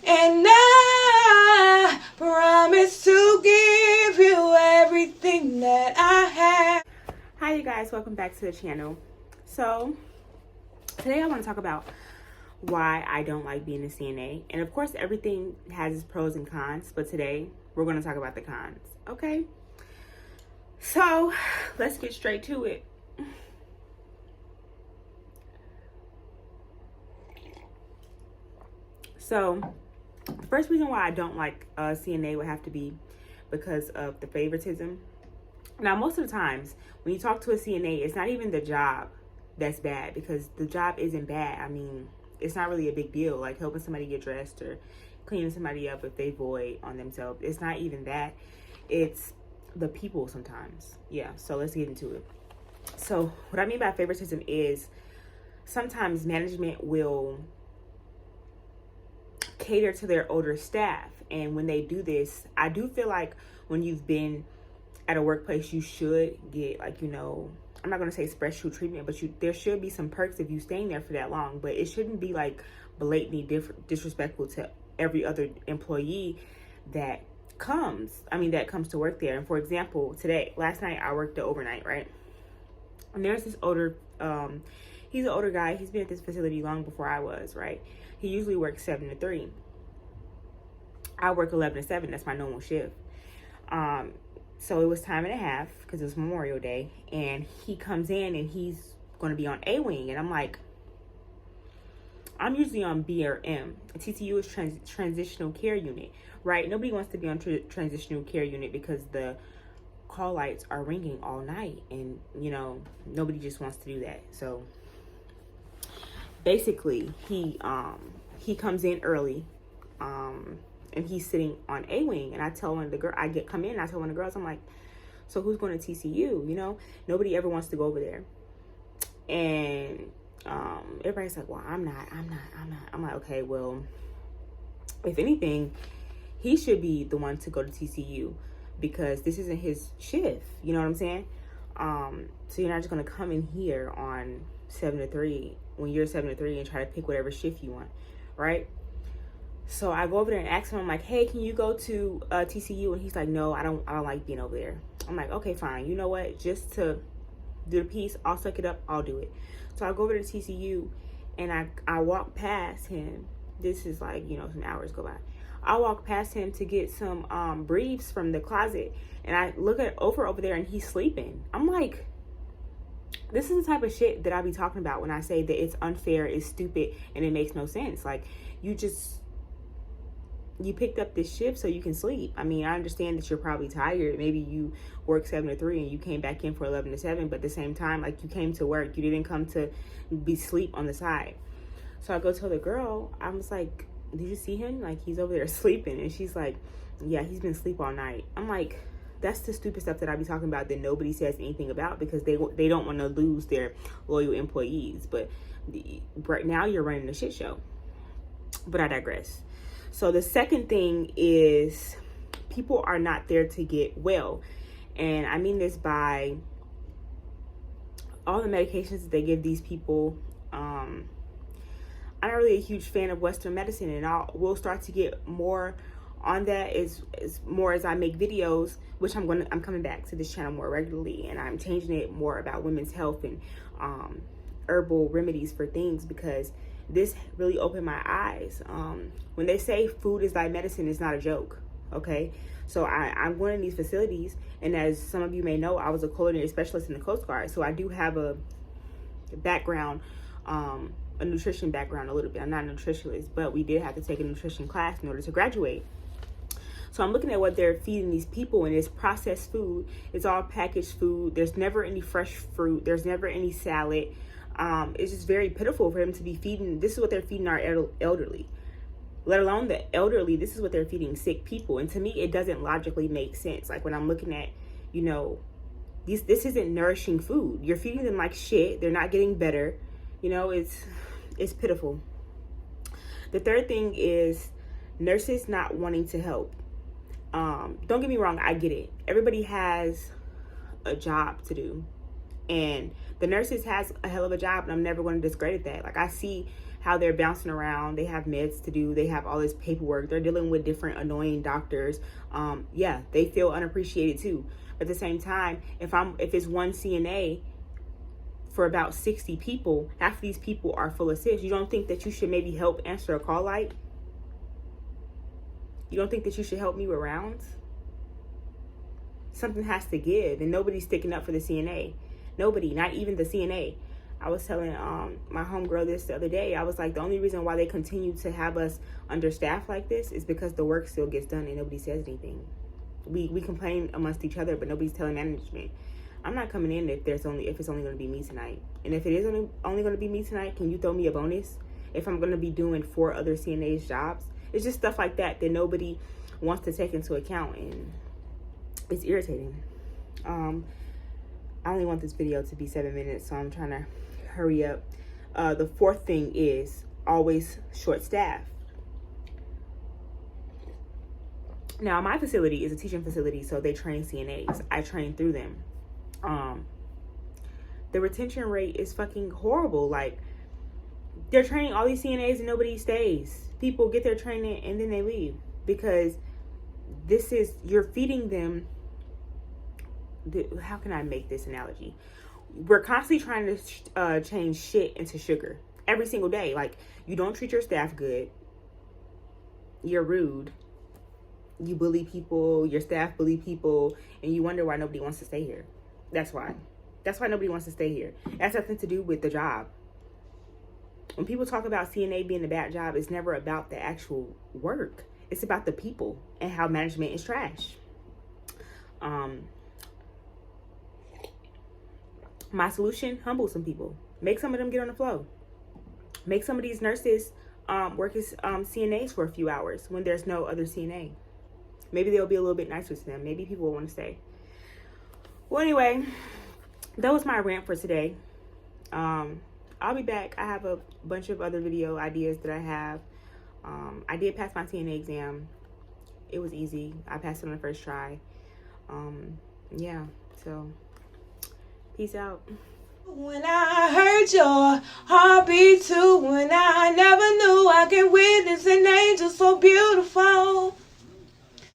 And I promise to give you everything that I have. Hi you guys, welcome back to the channel. So today I want to talk about why I don't like being a CNA. And of course everything has its pros and cons, but today we're going to talk about the cons. Okay, so let's get straight to it. So the first reason why I don't like CNA would have to be because of the favoritism. Now, most of the times when you talk to a CNA, it's not even the job that's bad, because the job isn't bad. I mean, it's not really a big deal, like helping somebody get dressed or cleaning somebody up if they void on themselves. It's not even that. It's the people sometimes. Yeah, so let's get into it. So what I mean by favoritism is sometimes management will cater to their older staff, and when they do this, I do feel like when you've been at a workplace, you should get, like, you know, I'm not going to say special treatment, but there should be some perks if you staying there for that long, but it shouldn't be like blatantly disrespectful to every other employee that comes to work there. And for example, last night I worked the overnight, right? And there's this he's an older guy. He's been at this facility long before I was, right? He usually works 7 to 3. I work 11 to 7. That's my normal shift. So it was time and a half because it was Memorial Day, and he comes in and he's going to be on A wing, and I'm like, I'm usually on B or M. TCU is transitional care unit, right? Nobody wants to be on transitional care unit because the call lights are ringing all night, and you know, nobody just wants to do that. So basically he comes in early, and he's sitting on A wing, and I tell one of the girls, come in and I tell one of the girls, I'm like, so who's going to TCU? You know, nobody ever wants to go over there. And everybody's like, well, I'm not. I'm like, okay, well, if anything, he should be the one to go to TCU because this isn't his shift. You know what I'm saying? So you're not just going to come in here on 7 to 3 when you're 7 to 3 and try to pick whatever shift you want, right? So I go over there and ask him, I'm like, hey, can you go to TCU? And he's like, no, I don't like being over there. I'm like, okay, fine. You know what? Just to do the piece, I'll suck it up. I'll do it. So I go over to TCU, and I walk past him. This is like, you know, some hours go by. I walk past him to get some briefs from the closet, and I look at over there, and he's sleeping. I'm like, this is the type of shit that I be talking about when I say that it's unfair, it's stupid, and it makes no sense. Like, you picked up this shift so you can sleep. I mean, I understand that you're probably tired. Maybe you work 7 to 3 and you came back in for 11 to 7, but at the same time, like, you came to work. You didn't come to be sleep on the side. So I go tell the girl, I was like, did you see him? Like, he's over there sleeping. And she's like, yeah, he's been asleep all night. I'm like, that's the stupid stuff that I be talking about that nobody says anything about because they don't want to lose their loyal employees. But right now you're running a shit show. But I digress. So the second thing is people are not there to get well. And I mean this by all the medications that they give these people. I'm not really a huge fan of Western medicine, and we'll start to get more on that as more as I make videos, which I'm coming back to this channel more regularly, and I'm changing it more about women's health and herbal remedies for things, because this really opened my eyes. When they say food is thy medicine, it's not a joke, okay? So I'm going in these facilities, and as some of you may know, I was a culinary specialist in the Coast Guard, so I do have a background, a nutrition background a little bit. I'm not a nutritionist, but we did have to take a nutrition class in order to graduate. So I'm looking at what they're feeding these people, and it's processed food. It's all packaged food. There's never any fresh fruit. There's never any salad. It's just very pitiful for them to be feeding. This is what they're feeding our elderly, let alone the elderly. This is what they're feeding sick people. And to me, it doesn't logically make sense. Like, when I'm looking at, you know, this isn't nourishing food. You're feeding them like shit. They're not getting better. You know, it's pitiful. The third thing is nurses not wanting to help. Don't get me wrong. I get it. Everybody has a job to do. And the nurses has a hell of a job, and I'm never going to discredit that. Like, I see how they're bouncing around. They have meds to do. They have all this paperwork. They're dealing with different annoying doctors. Yeah, they feel unappreciated too. But at the same time, if it's one CNA for about 60 people, half of these people are full of sis. You don't think that you should maybe help answer a call light? You don't think that you should help me with rounds? Something has to give, and nobody's sticking up for the CNA. Nobody, not even the CNA. I was telling my homegirl this the other day. I was like, the only reason why they continue to have us understaffed like this is because the work still gets done and nobody says anything. We complain amongst each other, but nobody's telling management. I'm not coming in if it's only going to be me tonight. And if it is only going to be me tonight, can you throw me a bonus if I'm going to be doing 4 other CNA's jobs? It's just stuff like that nobody wants to take into account, and it's irritating. I only want this video to be 7 minutes, so I'm trying to hurry up. The 4th thing is always short staff. Now, my facility is a teaching facility, so they train CNAs. I train through them. The retention rate is fucking horrible. Like, they're training all these CNAs and nobody stays. People get their training and then they leave, because you're feeding them. How can I make this analogy? We're constantly trying to change shit into sugar every single day. Like, you don't treat your staff good. You're rude. You bully people. Your staff bully people. And you wonder why nobody wants to stay here. That's why. That's why nobody wants to stay here. It has nothing to do with the job. When people talk about CNA being a bad job, it's never about the actual work. It's about the people and how management is trash. My solution: humble some people. Make some of them get on the flow. Make some of these nurses work as CNAs for a few hours when there's no other CNA. Maybe they'll be a little bit nicer to them. Maybe people will want to stay. Well, anyway, that was my rant for today. I'll be back. I have a bunch of other video ideas that I have. I did pass my CNA exam. It was easy. I passed it on the first try. Yeah, so peace out. When I heard your heartbeat too, when I never knew I could witness an angel so beautiful.